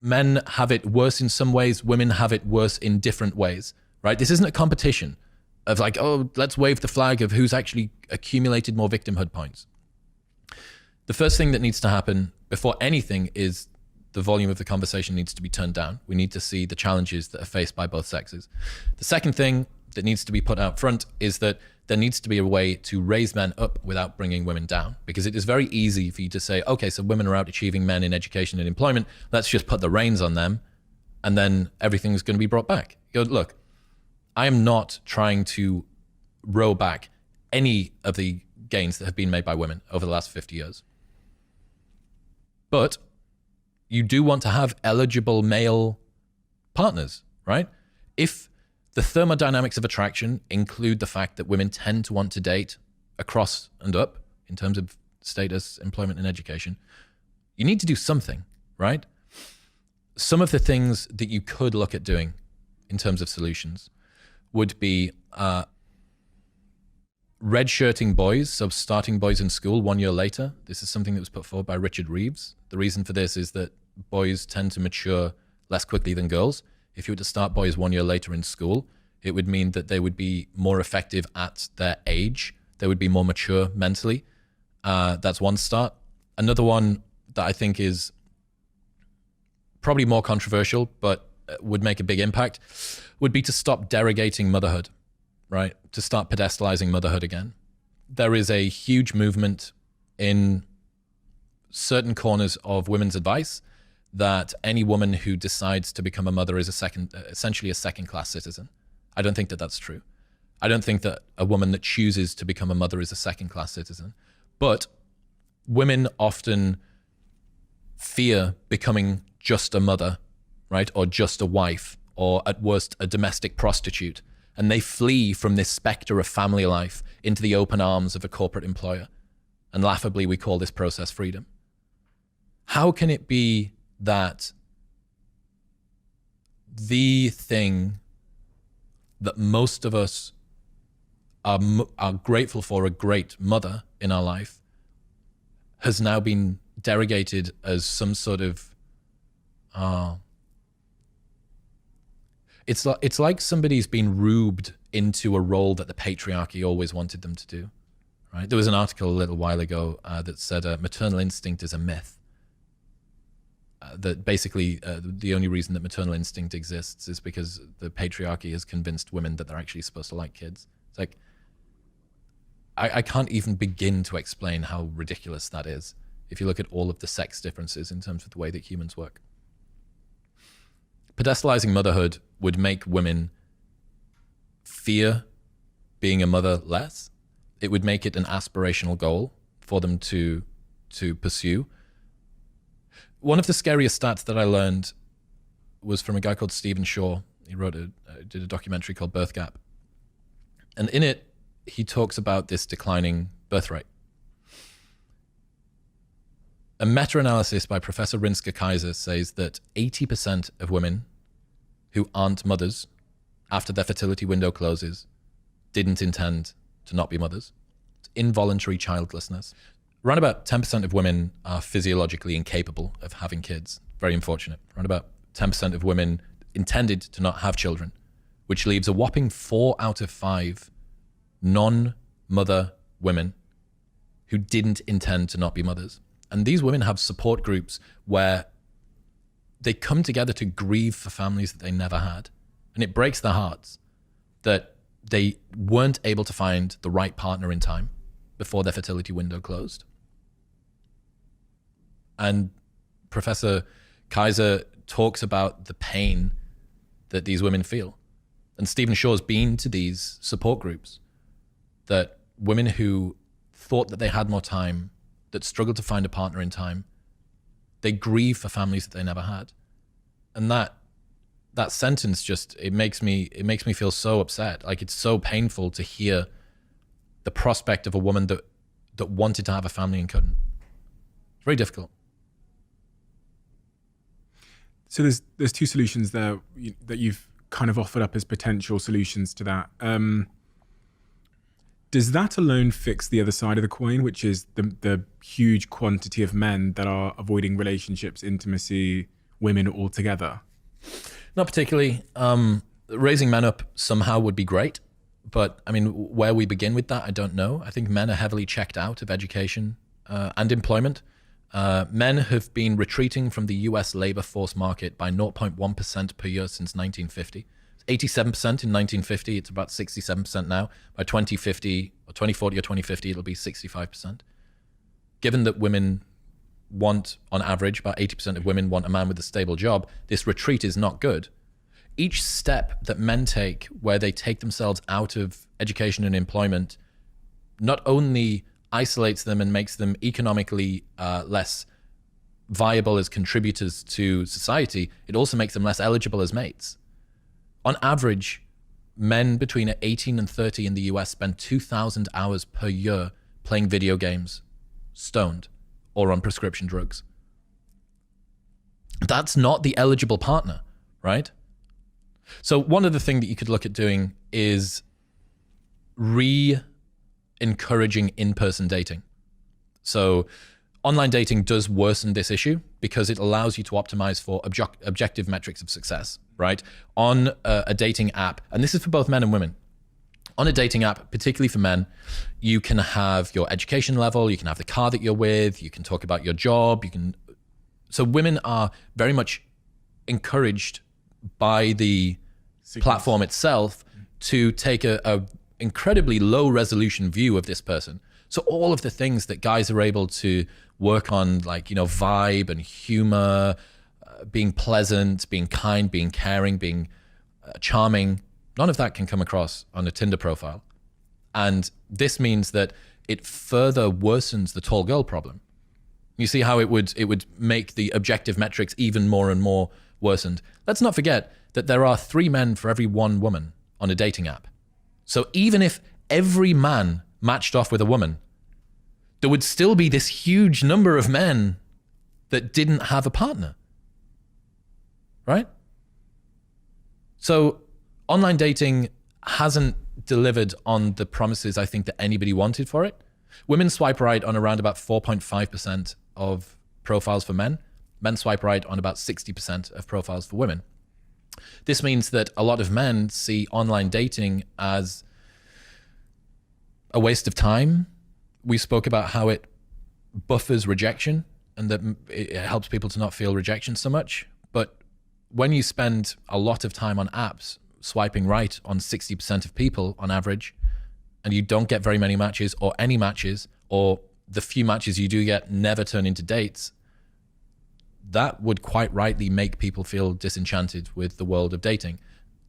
men have it worse in some ways, women have it worse in different ways, right? This isn't a competition of like, oh, let's wave the flag of who's actually accumulated more victimhood points. The first thing that needs to happen before anything is the volume of the conversation needs to be turned down. We need to see the challenges that are faced by both sexes. The second thing that needs to be put out front is that there needs to be a way to raise men up without bringing women down, because it is very easy for you to say, okay, so women are out achieving men in education and employment, let's just put the reins on them and then everything's going to be brought back. You go, look, I am not trying to row back any of the gains that have been made by women over the last 50 years. But you do want to have eligible male partners, right? If the thermodynamics of attraction include the fact that women tend to want to date across and up in terms of status, employment, and education, you need to do something, right? Some of the things that you could look at doing in terms of solutions would be redshirting boys, so starting boys in school 1 year later. This is something that was put forward by Richard Reeves. The reason for this is that boys tend to mature less quickly than girls. If you were to start boys 1 year later in school, it would mean that they would be more effective at their age. They would be more mature mentally. That's one start. Another one that I think is probably more controversial, but would make a big impact, would be to stop derogating motherhood, right? To start pedestalizing motherhood again. There is a huge movement in certain corners of women's advice that any woman who decides to become a mother is essentially a second-class citizen. I don't think that that's true. I don't think that a woman that chooses to become a mother is a second-class citizen. But women often fear becoming just a mother, right? Or just a wife, or at worst, a domestic prostitute. And they flee from this specter of family life into the open arms of a corporate employer. And laughably, we call this process freedom. How can it be that the thing that most of us are grateful for, a great mother in our life, has now been derogated as some sort of it's like somebody's been rubed into a role that the patriarchy always wanted them to do, right? There was an article a little while ago that said maternal instinct is a myth. That basically the only reason that maternal instinct exists is because the patriarchy has convinced women that they're actually supposed to like kids. It's like, I can't even begin to explain how ridiculous that is if you look at all of the sex differences in terms of the way that humans work. Pedestalizing motherhood would make women fear being a mother less. It would make it an aspirational goal for them to pursue. One of the scariest stats that I learned was from a guy called Stephen Shaw. He did a documentary called Birth Gap. And in it, he talks about this declining birth rate. A meta-analysis by Professor Rinska Kaiser says that 80% of women who aren't mothers after their fertility window closes didn't intend to not be mothers. It's involuntary childlessness. Around about 10% of women are physiologically incapable of having kids. Very unfortunate. Around about 10% of women intended to not have children, which leaves a whopping 4 out of 5 non-mother women who didn't intend to not be mothers. And these women have support groups where they come together to grieve for families that they never had. And it breaks their hearts that they weren't able to find the right partner in time before their fertility window closed. And Professor Kaiser talks about the pain that these women feel. And Stephen Shaw's been to these support groups, that women who thought that they had more time, that struggled to find a partner in time, they grieve for families that they never had. And that sentence just, it makes me feel so upset. Like, it's so painful to hear the prospect of a woman that wanted to have a family and couldn't. It's very difficult. So there's two solutions there that you've kind of offered up as potential solutions to that. Does that alone fix the other side of the coin, which is the huge quantity of men that are avoiding relationships, intimacy, women altogether? Not particularly. Raising men up somehow would be great. But I mean, where we begin with that, I don't know. I think men are heavily checked out of education and employment. Men have been retreating from the US labor force market by 0.1% per year since 1950. 87% in 1950, it's about 67% now. By 2050 or 2040 or 2050, it'll be 65%. Given that women want, on average, about 80% of women want a man with a stable job, this retreat is not good. Each step that men take where they take themselves out of education and employment not only isolates them and makes them economically less viable as contributors to society, it also makes them less eligible as mates. On average, men between 18 and 30 in the US spend 2,000 hours per year playing video games, stoned, or on prescription drugs. That's not the eligible partner, right? So one other thing that you could look at doing is encouraging in-person dating. So online dating does worsen this issue because it allows you to optimize for objective metrics of success, right? On a dating app, and this is for both men and women. On a dating app, particularly for men, you can have your education level, you can have the car that you're with, you can talk about your job, so women are very much encouraged by the platform itself to take a incredibly low resolution view of this person. So all of the things that guys are able to work on, like, vibe and humor, being pleasant, being kind, being caring, being charming, none of that can come across on a Tinder profile. And this means that it further worsens the tall girl problem. You see how it would make the objective metrics even more and more worsened. Let's not forget that there are 3 men for every 1 woman on a dating app. So even if every man matched off with a woman, there would still be this huge number of men that didn't have a partner, right? So online dating hasn't delivered on the promises I think that anybody wanted for it. Women swipe right on around about 4.5% of profiles for men. Men swipe right on about 60% of profiles for women. This means that a lot of men see online dating as a waste of time. We spoke about how it buffers rejection and that it helps people to not feel rejection so much. But when you spend a lot of time on apps, swiping right on 60% of people on average, and you don't get very many matches or any matches, or the few matches you do get never turn into dates, that would quite rightly make people feel disenchanted with the world of dating.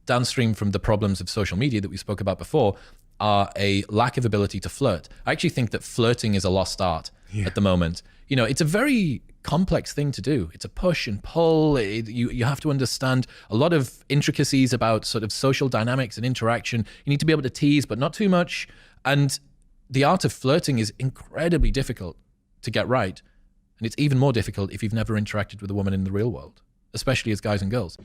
Downstream from the problems of social media that we spoke about before are a lack of ability to flirt. I actually think that flirting is a lost art at the moment. It's a very complex thing to do. It's a push and pull. You have to understand a lot of intricacies about sort of social dynamics and interaction. You need to be able to tease, but not too much. And the art of flirting is incredibly difficult to get right. And it's even more difficult if you've never interacted with a woman in the real world, especially as guys and girls.